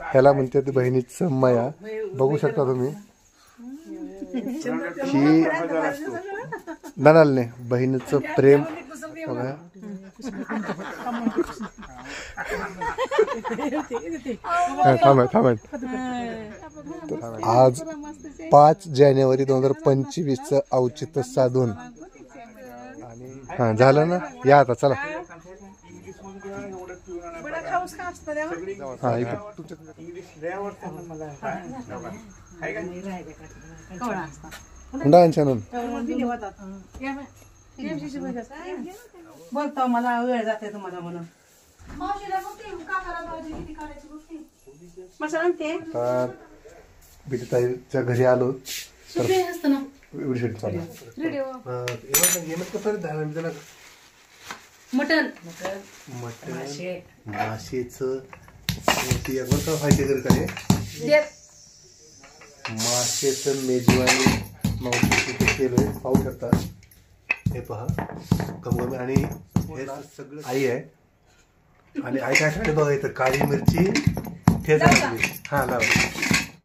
ह्याला म्हणतात बहिणीचं माया. बघू शकता तुम्ही ही नणालने बहिणीचं प्रेम बघा. थांबा. आज 5 जानेवारी 2025 औचित्य साधून हा झालं ना. या आता चला. बोलतो मला वेळ जाते तुम्हाला म्हणून. बिटीताईच्या घरी आलो मटन माशेचं माशेचं मेजवानी मावशी केलंय. पाहू शकता. हे पहा गमगमे आणि हे सगळं आई आहे. आणि आई काय सांगते बघा इथं काळी मिरची ठेचा. हा लावा.